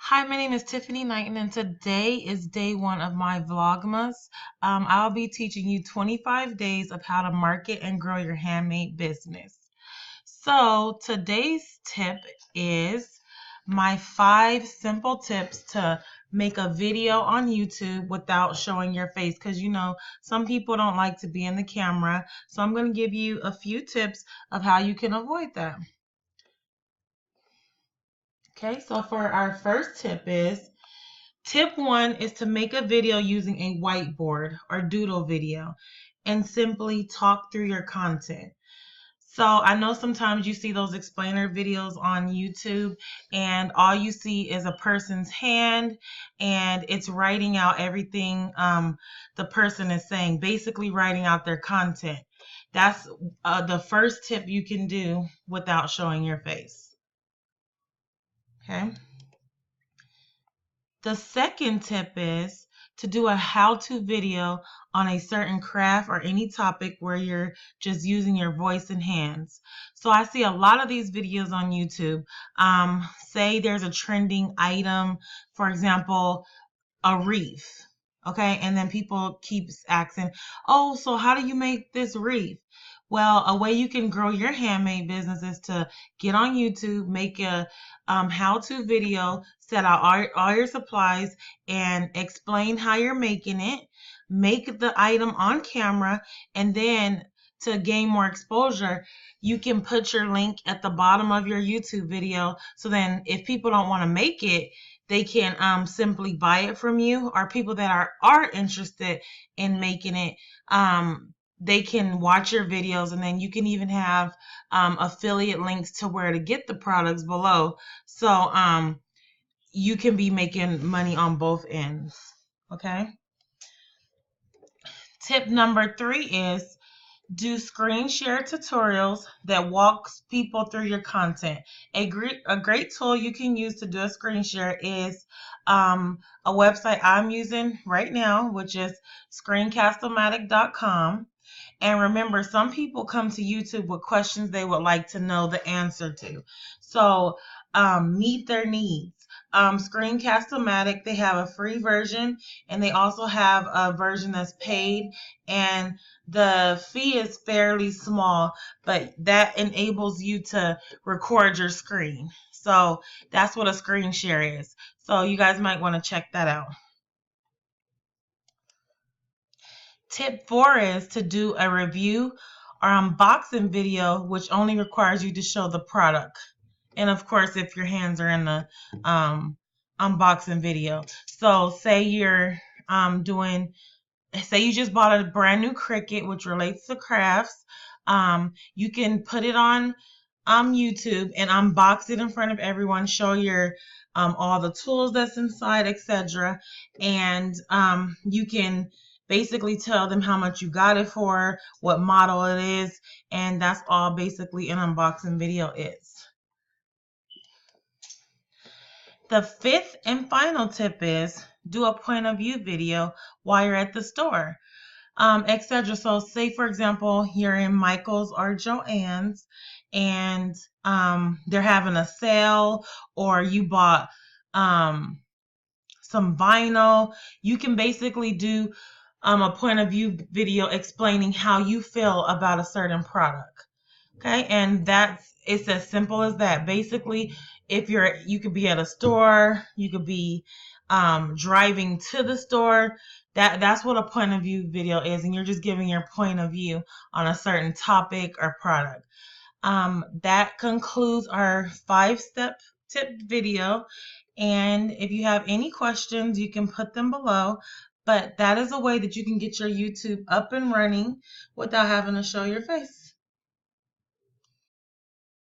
Hi, my name is Tiffany Knighton, and today is day one of my Vlogmas. I'll be teaching you 25 days of how to market and grow your handmade business. So today's tip is my 5 simple tips to make a video on YouTube without showing your face, because some people don't like to be in the camera. So I'm going to give you a few tips of how you can avoid that. Okay, so for our first tip 1 is to make a video using a whiteboard or doodle video and simply talk through your content. So I know sometimes you see those explainer videos on YouTube and all you see is a person's hand and it's writing out everything the person is saying, basically writing out their content. That's the first tip you can do without showing your face. Okay. The second tip is to do a how-to video on a certain craft or any topic where you're just using your voice and hands. So I see a lot of these videos on YouTube. Say there's a trending item, for example, a wreath. Okay, and then people keeps asking, oh, so how do you make this wreath? Well, a way you can grow your handmade business is to get on YouTube, make a how-to video, set out all your supplies, and explain how you're making it. Make the item on camera, and then to gain more exposure, you can put your link at the bottom of your YouTube video. So then if people don't want to make it, they can simply buy it from you, or people that are interested in making it, they can watch your videos, and then you can even have affiliate links to where to get the products below. So you can be making money on both ends. Okay. Tip number 3 is do screen share tutorials that walks people through your content. A great tool you can use to do a screen share is a website I'm using right now, which is screencast-o-matic.com. And remember, some people come to YouTube with questions they would like to know the answer to. So meet their needs. Screencast-O-Matic, they have a free version, and they also have a version that's paid, and the fee is fairly small, but that enables you to record your screen. So that's what a screen share is. So you guys might want to check that out. Tip 4 is to do a review or unboxing video, which only requires you to show the product. And of course, if your hands are in the unboxing video. So say you're say you just bought a brand new Cricut, which relates to crafts. You can put it on YouTube and unbox it in front of everyone, show your all the tools that's inside, etc. And you can basically tell them how much you got it for, what model it is, and that's all basically an unboxing video is. The 5th and final tip is do a point of view video while you're at the store, etc. So say, for example, you're in Michael's or Joann's and they're having a sale, or you bought some vinyl. You can basically do a point of view video explaining how you feel about a certain product. Okay, and it's as simple as that. Basically, if you could be at a store, you could be driving to the store. That's what a point of view video is, and you're just giving your point of view on a certain topic or product. That concludes our 5-step tip video, and if you have any questions, you can put them below. But that is a way that you can get your YouTube up and running without having to show your face.